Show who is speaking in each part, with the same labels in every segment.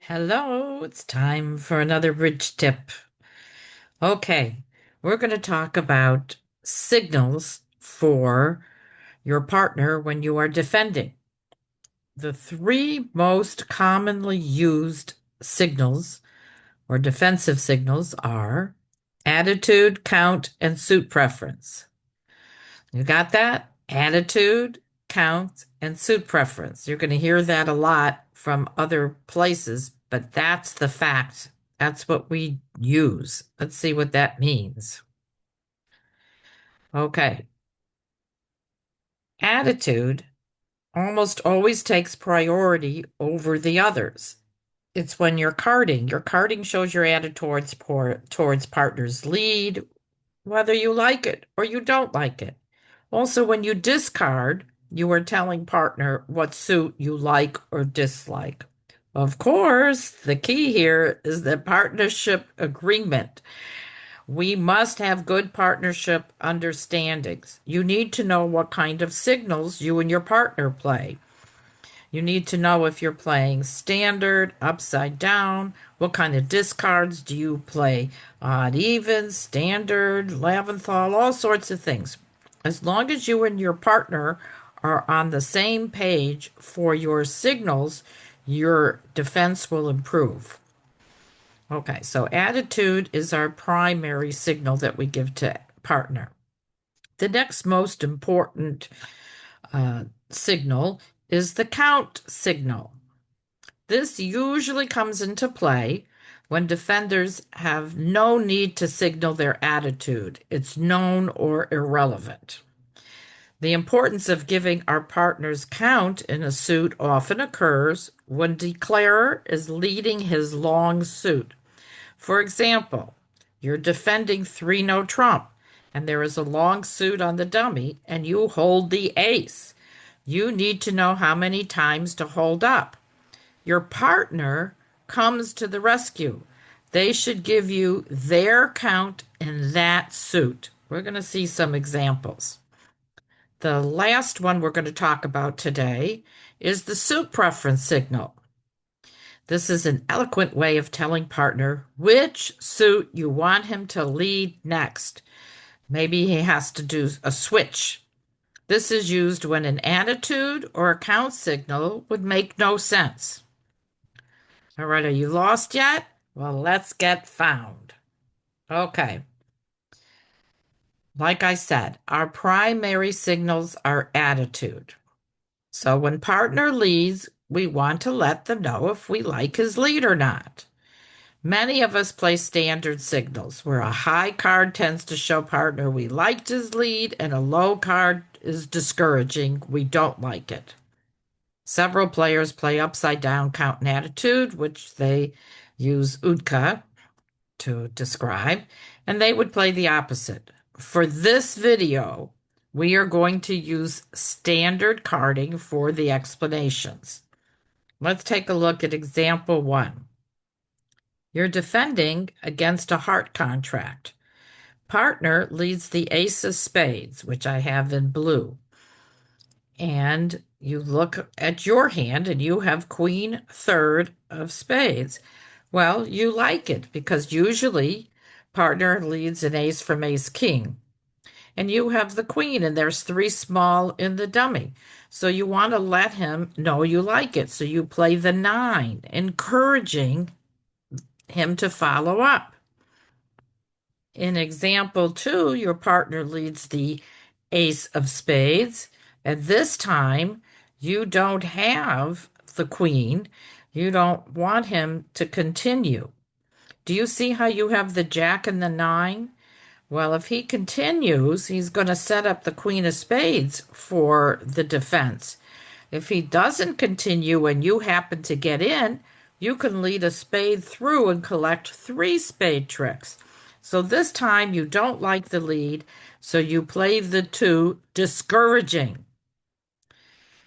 Speaker 1: Hello, it's time for another bridge tip. Okay, we're going to talk about signals for your partner when you are defending. The three most commonly used signals or defensive signals are attitude, count, and suit preference. You got that? Attitude, count, and suit preference. You're going to hear that a lot from other places, but that's the fact. That's what we use. Let's see what that means. Okay. Attitude almost always takes priority over the others. It's when you're carding. Your carding shows your attitude towards partner's lead, whether you like it or you don't like it. Also, when you discard, you are telling partner what suit you like or dislike. Of course, the key here is the partnership agreement. We must have good partnership understandings. You need to know what kind of signals you and your partner play. You need to know if you're playing standard, upside down, what kind of discards do you play, odd, even, standard, Leventhal, all sorts of things. As long as you and your partner are on the same page for your signals, your defense will improve. Okay, so attitude is our primary signal that we give to partner. The next most important signal is the count signal. This usually comes into play when defenders have no need to signal their attitude. It's known or irrelevant. The importance of giving our partners count in a suit often occurs when declarer is leading his long suit. For example, you're defending 3 no trump, and there is a long suit on the dummy, and you hold the ace. You need to know how many times to hold up. Your partner comes to the rescue. They should give you their count in that suit. We're going to see some examples. The last one we're going to talk about today is the suit preference signal. This is an eloquent way of telling partner which suit you want him to lead next. Maybe he has to do a switch. This is used when an attitude or a count signal would make no sense. All right, are you lost yet? Well, let's get found. Okay, like I said, our primary signals are attitude. So when partner leads, we want to let them know if we like his lead or not. Many of us play standard signals, where a high card tends to show partner we liked his lead, and a low card is discouraging, we don't like it. Several players play upside down count and attitude, which they use Utka to describe, and they would play the opposite. For this video, we are going to use standard carding for the explanations. Let's take a look at example 1. You're defending against a heart contract. Partner leads the ace of spades, which I have in blue. And you look at your hand and you have queen third of spades. Well, you like it because usually partner leads an ace from ace king. And you have the queen, and there's 3 small in the dummy. So you want to let him know you like it. So you play the 9, encouraging him to follow up. In example 2, your partner leads the ace of spades, and this time you don't have the queen. You don't want him to continue. Do you see how you have the jack and the 9? Well, if he continues, he's going to set up the queen of spades for the defense. If he doesn't continue and you happen to get in, you can lead a spade through and collect 3 spade tricks. So this time you don't like the lead, so you play the 2, discouraging.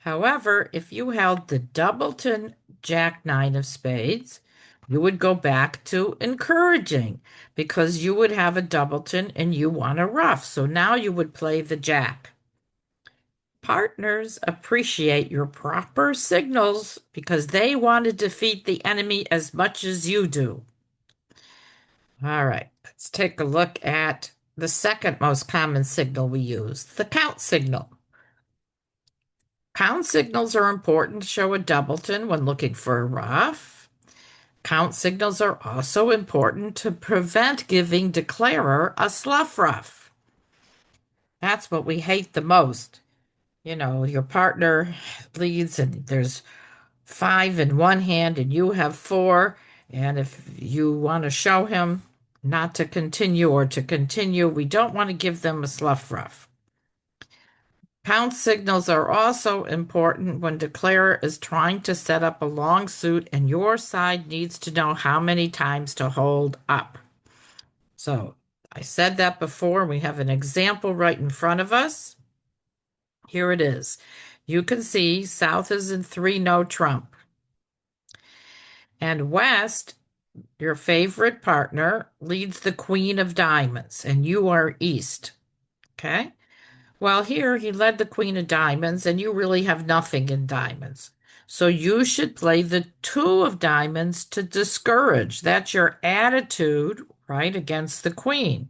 Speaker 1: However, if you held the doubleton jack 9 of spades, you would go back to encouraging because you would have a doubleton and you want a ruff. So now you would play the jack. Partners appreciate your proper signals because they want to defeat the enemy as much as you do. All right, let's take a look at the second most common signal we use, the count signal. Count signals are important to show a doubleton when looking for a ruff. Count signals are also important to prevent giving declarer a slough ruff. That's what we hate the most. You know, your partner leads and there's 5 in one hand and you have 4. And if you want to show him not to continue or to continue, we don't want to give them a slough ruff. Pound signals are also important when declarer is trying to set up a long suit and your side needs to know how many times to hold up. So I said that before. We have an example right in front of us. Here it is. You can see South is in 3, no trump. And West, your favorite partner, leads the Queen of Diamonds, and you are East. Okay? Well, here he led the Queen of Diamonds, and you really have nothing in diamonds. So you should play the 2 of diamonds to discourage. That's your attitude, right, against the Queen.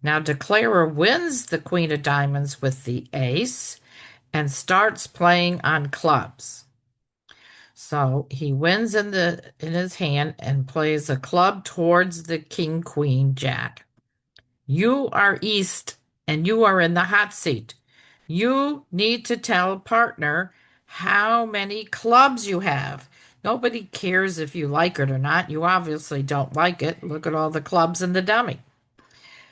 Speaker 1: Now, declarer wins the Queen of Diamonds with the ace and starts playing on clubs. So he wins in his hand and plays a club towards the king, queen, jack. You are East and you are in the hot seat. You need to tell partner how many clubs you have. Nobody cares if you like it or not. You obviously don't like it. Look at all the clubs in the dummy.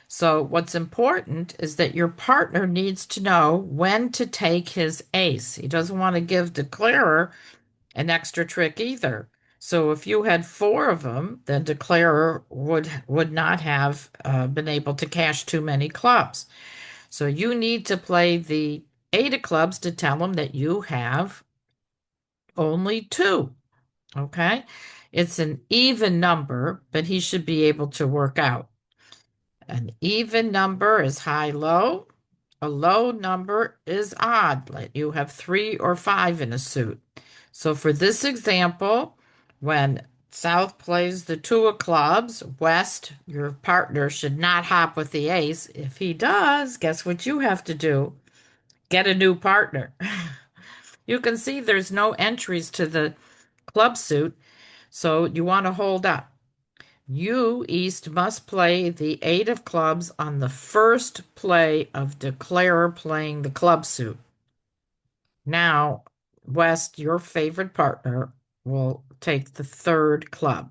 Speaker 1: So what's important is that your partner needs to know when to take his ace. He doesn't want to give declarer an extra trick either. So if you had 4 of them, then declarer would not have been able to cash too many clubs. So you need to play the 8 of clubs to tell him that you have only 2. Okay? It's an even number, but he should be able to work out. An even number is high-low. A low number is odd. Like you have 3 or 5 in a suit. So for this example, when South plays the 2 of clubs, West, your partner, should not hop with the ace. If he does, guess what you have to do? Get a new partner. You can see there's no entries to the club suit, so you want to hold up. You, East, must play the 8 of clubs on the first play of declarer playing the club suit. Now, West, your favorite partner, will take the 3rd club.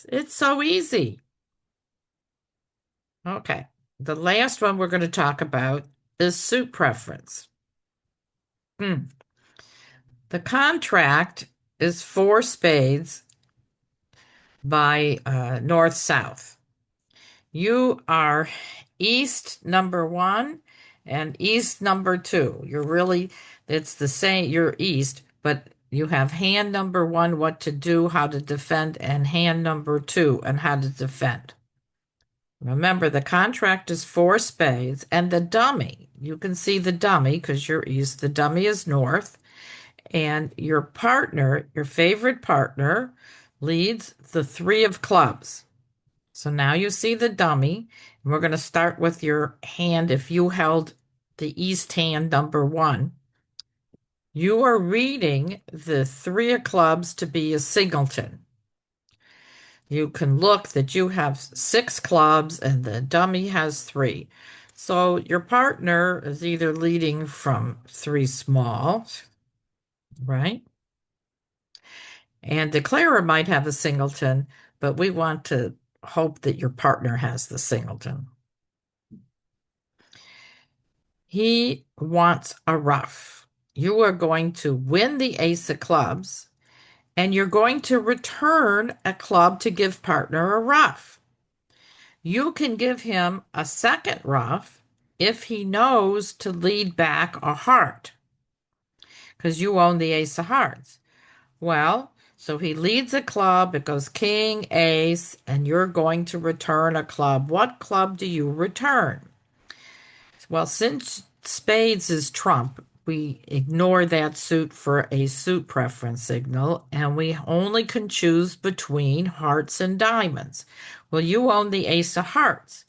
Speaker 1: It's so easy. Okay, the last one we're going to talk about is suit preference. The contract is 4 spades by north-south. You are East number 1 and East number 2. It's the same, you're East, but you have hand number 1, what to do, how to defend, and hand number 2, and how to defend. Remember, the contract is 4 spades, and the dummy, you can see the dummy because you're East, the dummy is north, and your partner, your favorite partner, leads the 3 of clubs. So now you see the dummy, and we're going to start with your hand. If you held the East hand number 1, you are reading the 3 of clubs to be a singleton. You can look that you have 6 clubs and the dummy has 3. So your partner is either leading from 3 small, right? And declarer might have a singleton, but we want to hope that your partner has the singleton. He wants a ruff. You are going to win the ace of clubs, and you're going to return a club to give partner a ruff. You can give him a second ruff if he knows to lead back a heart, because you own the ace of hearts. Well, so he leads a club, it goes king, ace, and you're going to return a club. What club do you return? Well, since spades is trump, we ignore that suit for a suit preference signal, and we only can choose between hearts and diamonds. Well, you own the ace of hearts.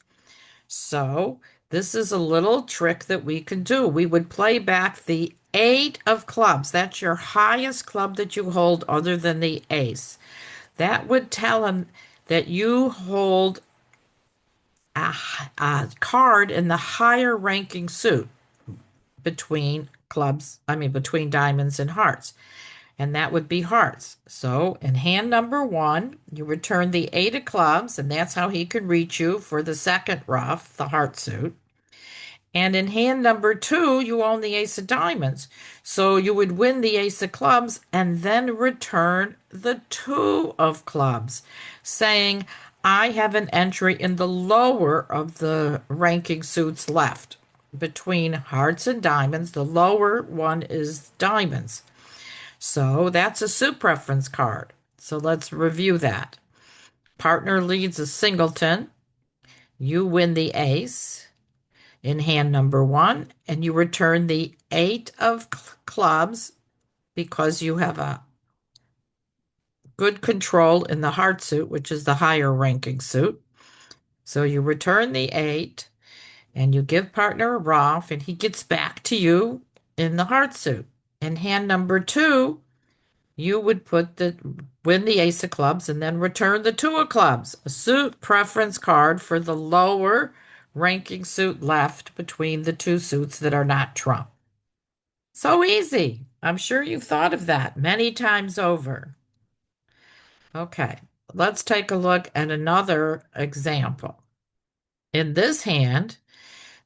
Speaker 1: So this is a little trick that we can do. We would play back the eight of clubs. That's your highest club that you hold other than the ace. That would tell him that you hold a card in the higher ranking suit between clubs, I mean, between diamonds and hearts. And that would be hearts. So in hand number one, you return the eight of clubs, and that's how he could reach you for the second ruff, the heart suit. And in hand number two, you own the ace of diamonds. So you would win the ace of clubs and then return the two of clubs, saying, I have an entry in the lower of the ranking suits left. Between hearts and diamonds, the lower one is diamonds. So that's a suit preference card. So let's review that. Partner leads a singleton. You win the ace in hand number one, and you return the eight of clubs because you have a good control in the heart suit, which is the higher ranking suit. So you return the eight and you give partner a ruff, and he gets back to you in the heart suit. In hand number two, you would win the ace of clubs and then return the two of clubs, a suit preference card for the lower ranking suit left between the two suits that are not trump. So easy. I'm sure you've thought of that many times over. Okay, let's take a look at another example. In this hand,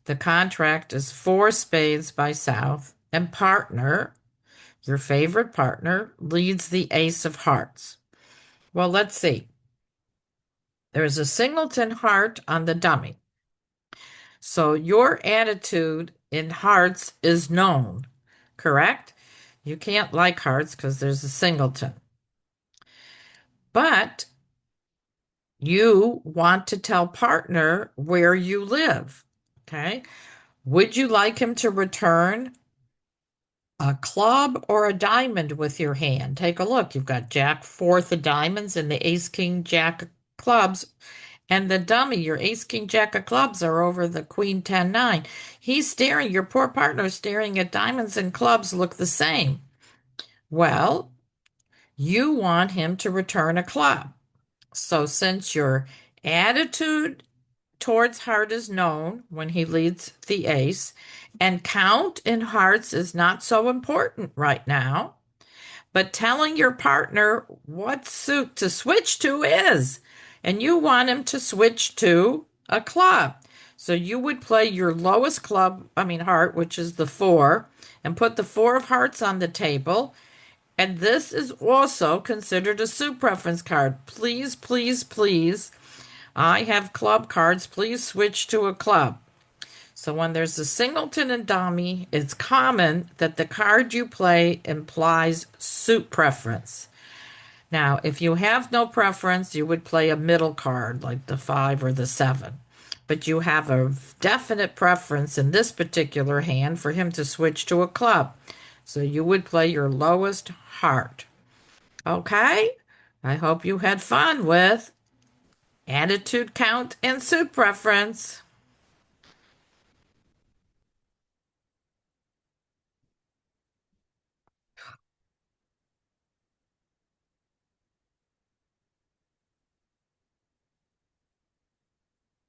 Speaker 1: the contract is four spades by south, and partner, your favorite partner, leads the ace of hearts. Well, let's see. There's a singleton heart on the dummy. So your attitude in hearts is known, correct? You can't like hearts because there's a singleton. But you want to tell partner where you live, okay? Would you like him to return a club or a diamond with your hand? Take a look. You've got Jack fourth of diamonds and the ace king jack of clubs. And the dummy, your ace king jack of clubs, are over the queen 10 9. He's staring, your poor partner is staring at diamonds, and clubs look the same. Well, you want him to return a club. So since your attitude towards heart is known when he leads the ace, and count in hearts is not so important right now, but telling your partner what suit to switch to is, and you want him to switch to a club. So you would play your lowest club, I mean heart, which is the four, and put the four of hearts on the table. And this is also considered a suit preference card. Please, please, please, I have club cards. Please switch to a club. So when there's a singleton and dummy, it's common that the card you play implies suit preference. Now, if you have no preference, you would play a middle card like the five or the seven. But you have a definite preference in this particular hand for him to switch to a club. So you would play your lowest heart. Okay? I hope you had fun with attitude count and suit preference.